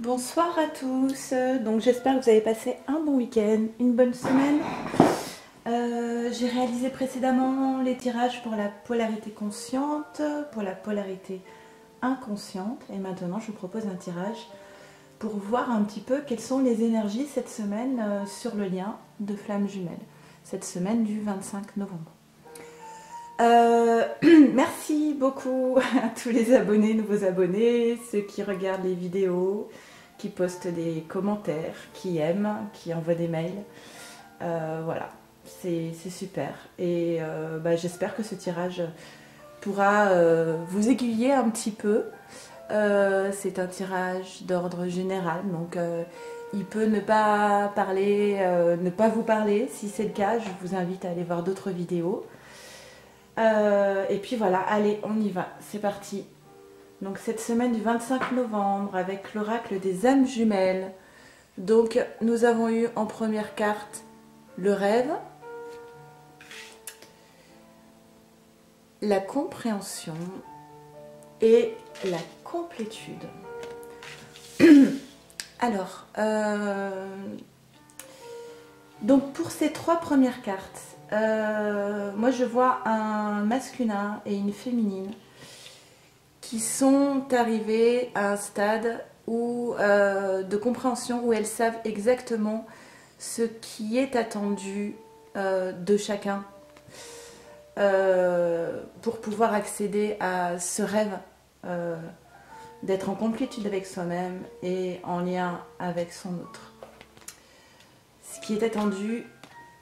Bonsoir à tous, donc j'espère que vous avez passé un bon week-end, une bonne semaine. J'ai réalisé précédemment les tirages pour la polarité consciente, pour la polarité inconsciente, et maintenant je vous propose un tirage pour voir un petit peu quelles sont les énergies cette semaine sur le lien de flammes jumelles, cette semaine du 25 novembre. Merci beaucoup à tous les abonnés, nouveaux abonnés, ceux qui regardent les vidéos, qui postent des commentaires, qui aiment, qui envoient des mails. Voilà, c'est super. Et j'espère que ce tirage pourra vous aiguiller un petit peu. C'est un tirage d'ordre général, donc il peut ne pas parler, ne pas vous parler. Si c'est le cas, je vous invite à aller voir d'autres vidéos. Et puis voilà, allez, on y va, c'est parti. Donc cette semaine du 25 novembre avec l'oracle des âmes jumelles. Donc nous avons eu en première carte le rêve, la compréhension et la complétude. Alors, donc pour ces trois premières cartes, moi je vois un masculin et une féminine qui sont arrivés à un stade de compréhension où elles savent exactement ce qui est attendu de chacun pour pouvoir accéder à ce rêve d'être en complétude avec soi-même et en lien avec son autre. Ce qui est attendu,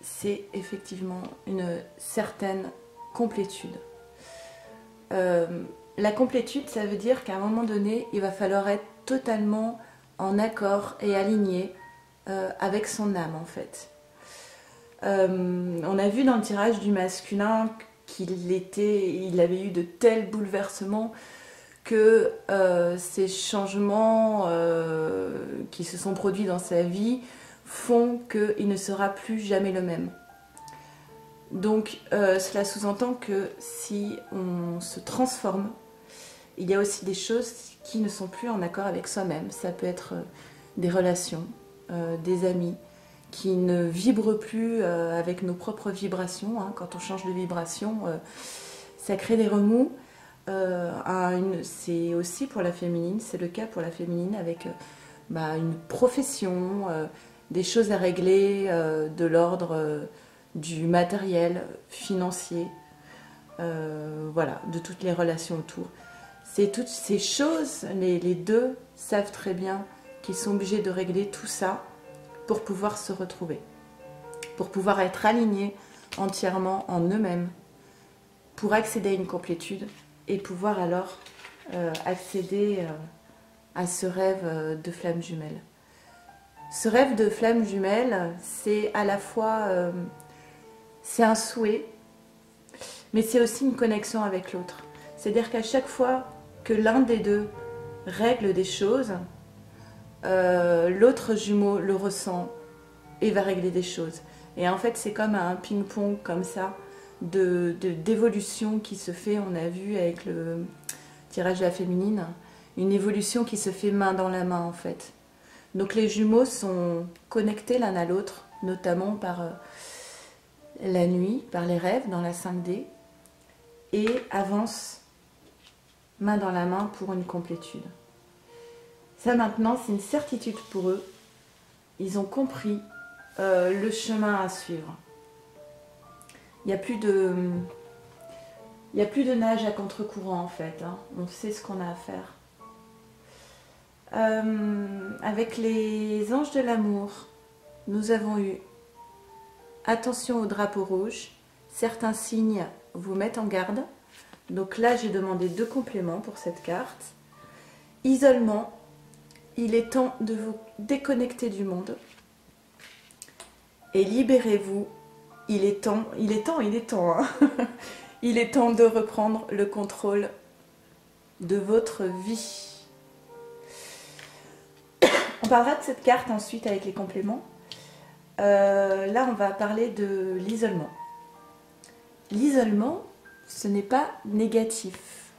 c'est effectivement une certaine complétude. La complétude, ça veut dire qu'à un moment donné, il va falloir être totalement en accord et aligné avec son âme en fait. On a vu dans le tirage du masculin il avait eu de tels bouleversements que ces changements qui se sont produits dans sa vie font qu'il ne sera plus jamais le même. Donc cela sous-entend que si on se transforme, il y a aussi des choses qui ne sont plus en accord avec soi-même. Ça peut être des relations, des amis qui ne vibrent plus avec nos propres vibrations. Hein. Quand on change de vibration, ça crée des remous. C'est aussi pour la féminine, c'est le cas pour la féminine avec une profession, des choses à régler de l'ordre du matériel, financier, voilà, de toutes les relations autour. C'est toutes ces choses, les deux savent très bien qu'ils sont obligés de régler tout ça pour pouvoir se retrouver, pour pouvoir être alignés entièrement en eux-mêmes, pour accéder à une complétude et pouvoir alors accéder à ce rêve de flamme jumelle. Ce rêve de flamme jumelle, c'est à la fois c'est un souhait, mais c'est aussi une connexion avec l'autre. C'est-à-dire qu'à chaque fois que l'un des deux règle des choses, l'autre jumeau le ressent et va régler des choses. Et en fait, c'est comme un ping-pong comme ça, d'évolution qui se fait, on a vu avec le tirage de la féminine, une évolution qui se fait main dans la main en fait. Donc les jumeaux sont connectés l'un à l'autre, notamment par la nuit, par les rêves dans la 5D, et avancent main dans la main pour une complétude. Ça maintenant, c'est une certitude pour eux. Ils ont compris le chemin à suivre. Il n'y a plus de nage à contre-courant en fait. Hein. On sait ce qu'on a à faire. Avec les anges de l'amour, nous avons eu attention au drapeau rouge. Certains signes vous mettent en garde. Donc là, j'ai demandé 2 compléments pour cette carte. Isolement, il est temps de vous déconnecter du monde. Et libérez-vous. Il est temps. Hein. Il est temps de reprendre le contrôle de votre vie. On parlera de cette carte ensuite avec les compléments. Là, on va parler de l'isolement. L'isolement, ce n'est pas négatif.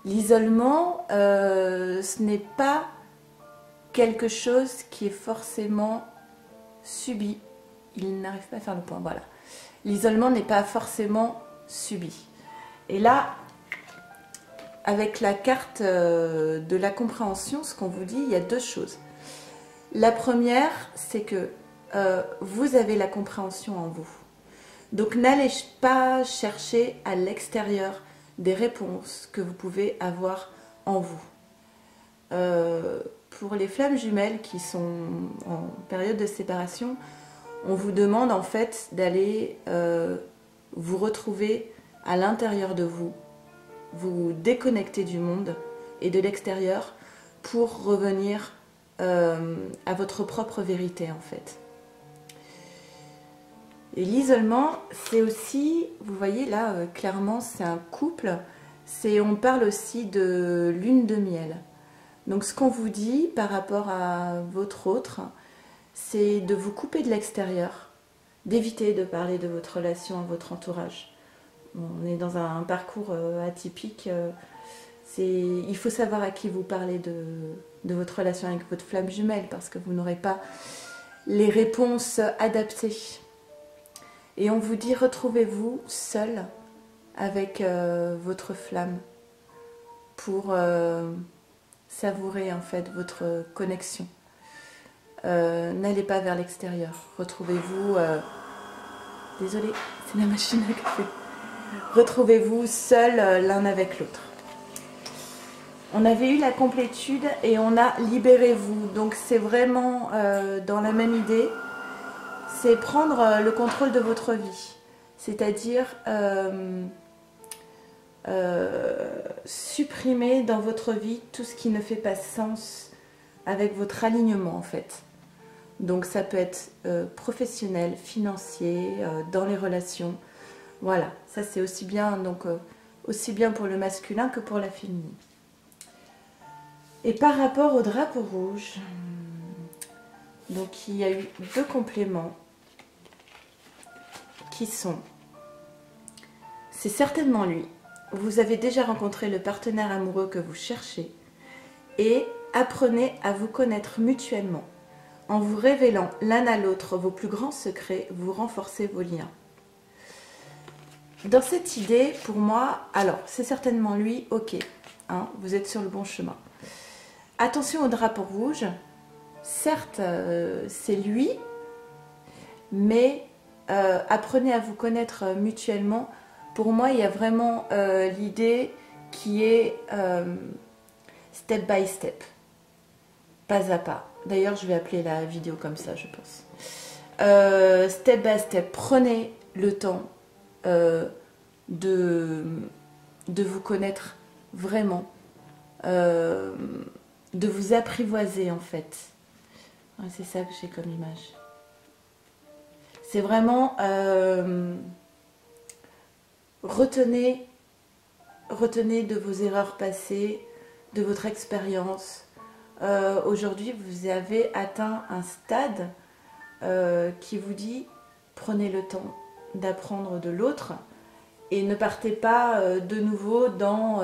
L'isolement, ce n'est pas quelque chose qui est forcément subi. Il n'arrive pas à faire le point, voilà. L'isolement n'est pas forcément subi. Et là, avec la carte de la compréhension, ce qu'on vous dit, il y a deux choses. La première, c'est que vous avez la compréhension en vous. Donc n'allez pas chercher à l'extérieur des réponses que vous pouvez avoir en vous. Pour les flammes jumelles qui sont en période de séparation, on vous demande en fait d'aller vous retrouver à l'intérieur de vous, vous déconnecter du monde et de l'extérieur pour revenir à votre propre vérité en fait. Et l'isolement, c'est aussi, vous voyez là, clairement, c'est un couple. On parle aussi de lune de miel. Donc ce qu'on vous dit par rapport à votre autre, c'est de vous couper de l'extérieur, d'éviter de parler de votre relation à votre entourage. Bon, on est dans un parcours atypique. Il faut savoir à qui vous parlez de votre relation avec votre flamme jumelle parce que vous n'aurez pas les réponses adaptées. Et on vous dit, retrouvez-vous seul avec votre flamme pour savourer en fait votre connexion. N'allez pas vers l'extérieur. Retrouvez-vous... Désolée, c'est la machine à café. Retrouvez-vous seul l'un avec l'autre. On avait eu la complétude et on a libérez-vous. Donc c'est vraiment dans la même idée. C'est prendre le contrôle de votre vie, c'est-à-dire supprimer dans votre vie tout ce qui ne fait pas sens avec votre alignement en fait. Donc ça peut être professionnel, financier, dans les relations. Voilà, ça c'est aussi bien, aussi bien pour le masculin que pour la féminine. Et par rapport au drapeau rouge, donc il y a eu deux compléments qui sont, c'est certainement lui, vous avez déjà rencontré le partenaire amoureux que vous cherchez et apprenez à vous connaître mutuellement. En vous révélant l'un à l'autre vos plus grands secrets, vous renforcez vos liens. Dans cette idée, pour moi, alors c'est certainement lui, ok, hein, vous êtes sur le bon chemin. Attention au drapeau rouge, certes c'est lui, mais apprenez à vous connaître mutuellement. Pour moi, il y a vraiment l'idée qui est step by step, pas à pas. D'ailleurs, je vais appeler la vidéo comme ça, je pense. Step by step, prenez le temps de vous connaître vraiment, de vous apprivoiser en fait. C'est ça que j'ai comme image. C'est vraiment retenez de vos erreurs passées, de votre expérience. Aujourd'hui, vous avez atteint un stade qui vous dit prenez le temps d'apprendre de l'autre et ne partez pas de nouveau dans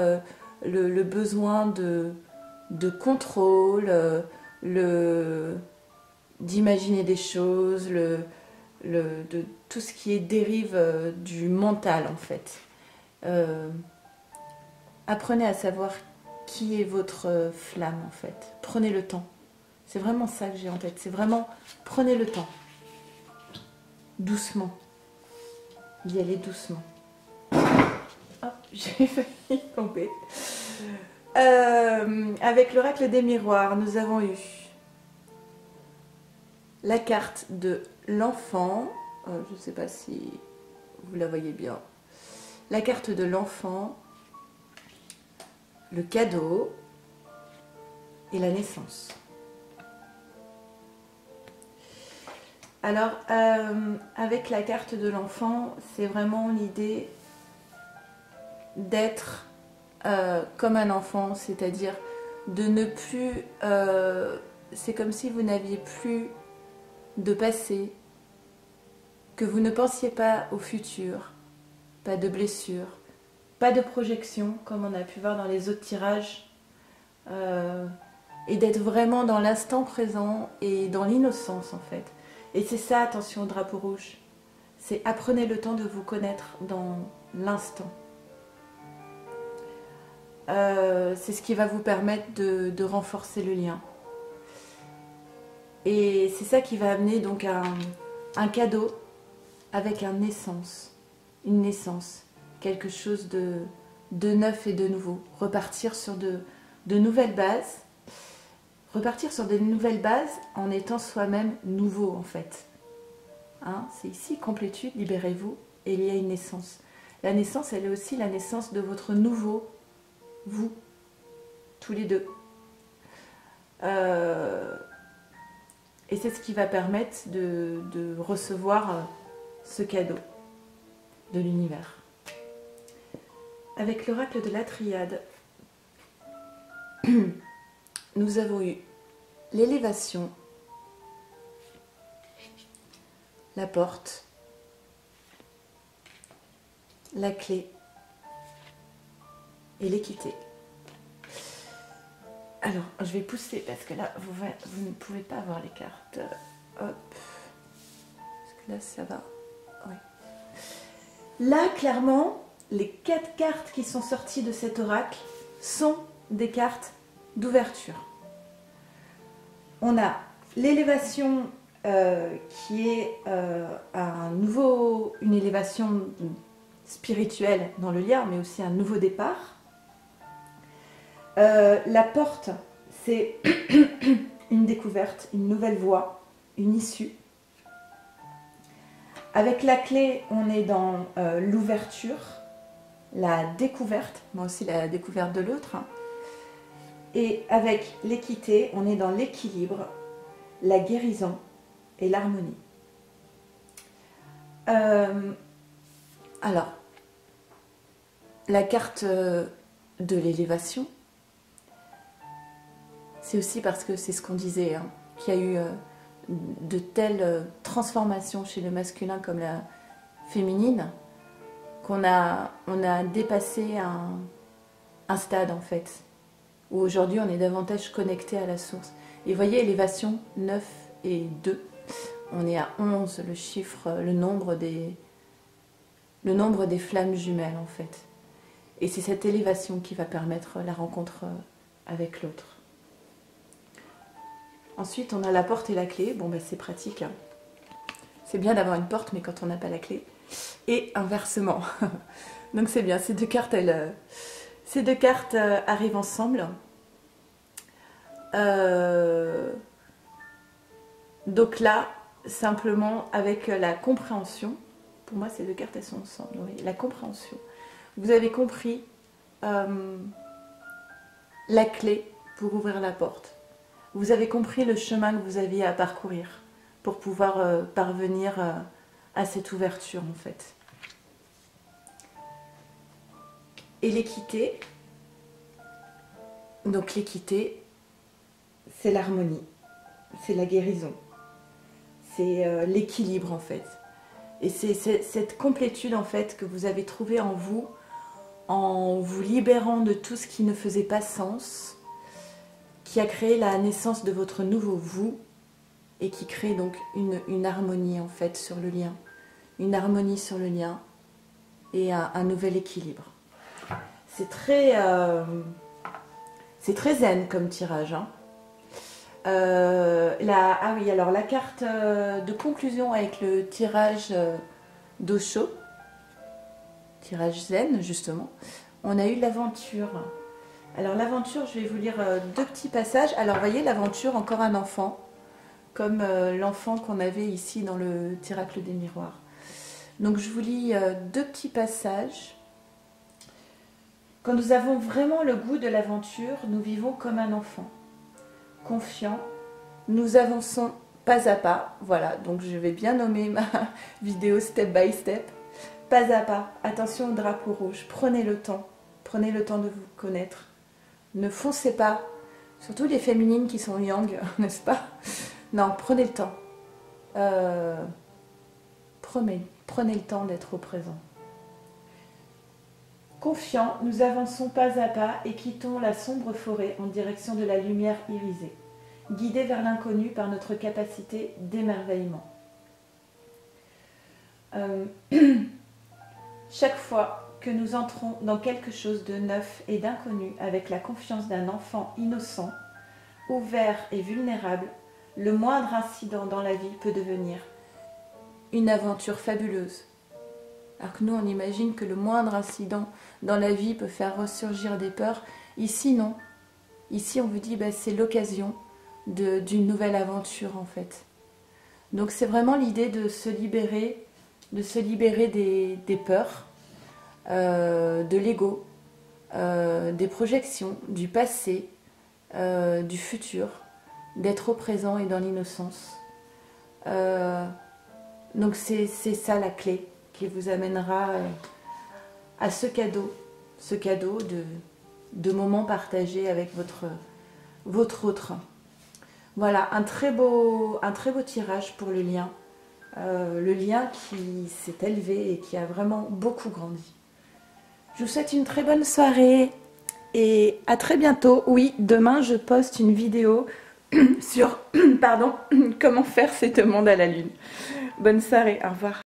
le besoin de contrôle, d'imaginer des choses, de tout ce qui est dérive du mental en fait. Apprenez à savoir qui est votre flamme en fait. Prenez le temps. C'est vraiment ça que j'ai en tête. C'est vraiment prenez le temps. Doucement. Y aller doucement. Oh, j'ai failli tomber. Avec l'oracle des miroirs, nous avons eu la carte de l'enfant. Je ne sais pas si vous la voyez bien. La carte de l'enfant, le cadeau et la naissance. Alors, avec la carte de l'enfant, c'est vraiment l'idée d'être comme un enfant, c'est-à-dire de ne plus... c'est comme si vous n'aviez plus de passé, que vous ne pensiez pas au futur, pas de blessures, pas de projection, comme on a pu voir dans les autres tirages. et d'être vraiment dans l'instant présent et dans l'innocence en fait. Et c'est ça, attention au drapeau rouge. C'est apprenez le temps de vous connaître dans l'instant. C'est ce qui va vous permettre de renforcer le lien. Et c'est ça qui va amener donc un cadeau avec une naissance, quelque chose de neuf et de nouveau. Repartir sur de nouvelles bases. Repartir sur de nouvelles bases en étant soi-même nouveau en fait. Hein, c'est ici, complétude, libérez-vous, et il y a une naissance. La naissance, elle est aussi la naissance de votre nouveau vous, tous les deux. Et c'est ce qui va permettre de recevoir ce cadeau de l'univers. Avec l'oracle de la triade, nous avons eu l'élévation, la porte, la clé et l'équité. Alors, je vais pousser parce que là, vous ne pouvez pas avoir les cartes. Hop. Parce que là, ça va. Ouais. Là, clairement, les 4 cartes qui sont sorties de cet oracle sont des cartes d'ouverture. On a l'élévation qui est une élévation spirituelle dans le lien, mais aussi un nouveau départ. La porte, c'est une découverte, une nouvelle voie, une issue. Avec la clé, on est dans l'ouverture, la découverte, moi aussi la découverte de l'autre. Et avec l'équité, on est dans l'équilibre, la guérison et l'harmonie. Alors, la carte de l'élévation, c'est aussi parce que c'est ce qu'on disait, hein, qu'il y a eu de telles transformations chez le masculin comme la féminine, qu'on a dépassé un stade en fait, où aujourd'hui on est davantage connecté à la source. Et vous voyez, élévation 9 et 2, on est à 11, le chiffre, le nombre des flammes jumelles en fait. Et c'est cette élévation qui va permettre la rencontre avec l'autre. Ensuite, on a la porte et la clé. Bon, ben, c'est pratique. Hein. C'est bien d'avoir une porte, mais quand on n'a pas la clé. Et inversement. Donc c'est bien, ces deux cartes arrivent ensemble. Donc là, simplement avec la compréhension, pour moi ces deux cartes elles sont ensemble, oui, la compréhension. Vous avez compris la clé pour ouvrir la porte. Vous avez compris le chemin que vous aviez à parcourir pour pouvoir parvenir à cette ouverture en fait. Et l'équité, donc l'équité, c'est l'harmonie, c'est la guérison, c'est l'équilibre en fait. Et c'est cette complétude en fait que vous avez trouvée en vous libérant de tout ce qui ne faisait pas sens, qui a créé la naissance de votre nouveau vous et qui crée donc une harmonie en fait sur le lien. Une harmonie sur le lien et un nouvel équilibre. C'est très zen comme tirage. Hein. Ah oui, alors la carte de conclusion avec le tirage d'Osho, tirage zen justement, on a eu l'aventure. Alors l'aventure, je vais vous lire deux petits passages. Alors vous voyez, l'aventure, encore un enfant, comme l'enfant qu'on avait ici dans le Tiracle des miroirs. Donc je vous lis deux petits passages. Quand nous avons vraiment le goût de l'aventure, nous vivons comme un enfant. Confiant, nous avançons pas à pas. Voilà, donc je vais bien nommer ma vidéo step by step. Pas à pas, attention au drapeau rouge, prenez le temps de vous connaître. Ne foncez pas, surtout les féminines qui sont yang, n'est-ce pas? Non, prenez le temps. Prenez le temps d'être au présent. Confiants, nous avançons pas à pas et quittons la sombre forêt en direction de la lumière irisée, guidés vers l'inconnu par notre capacité d'émerveillement. Chaque fois que nous entrons dans quelque chose de neuf et d'inconnu avec la confiance d'un enfant innocent, ouvert et vulnérable, le moindre incident dans la vie peut devenir une aventure fabuleuse. Alors que nous, on imagine que le moindre incident dans la vie peut faire ressurgir des peurs. Ici, non. Ici, on vous dit, c'est l'occasion d'une nouvelle aventure, en fait. Donc, c'est vraiment l'idée de se libérer des peurs, de l'ego, des projections, du passé, du futur, d'être au présent et dans l'innocence. Donc, c'est ça la clé qui vous amènera à ce cadeau de moments partagés avec votre autre. Voilà, un très beau tirage pour le lien qui s'est élevé et qui a vraiment beaucoup grandi. Je vous souhaite une très bonne soirée et à très bientôt. Oui, demain je poste une vidéo sur comment faire ces demandes à la lune. Bonne soirée, au revoir.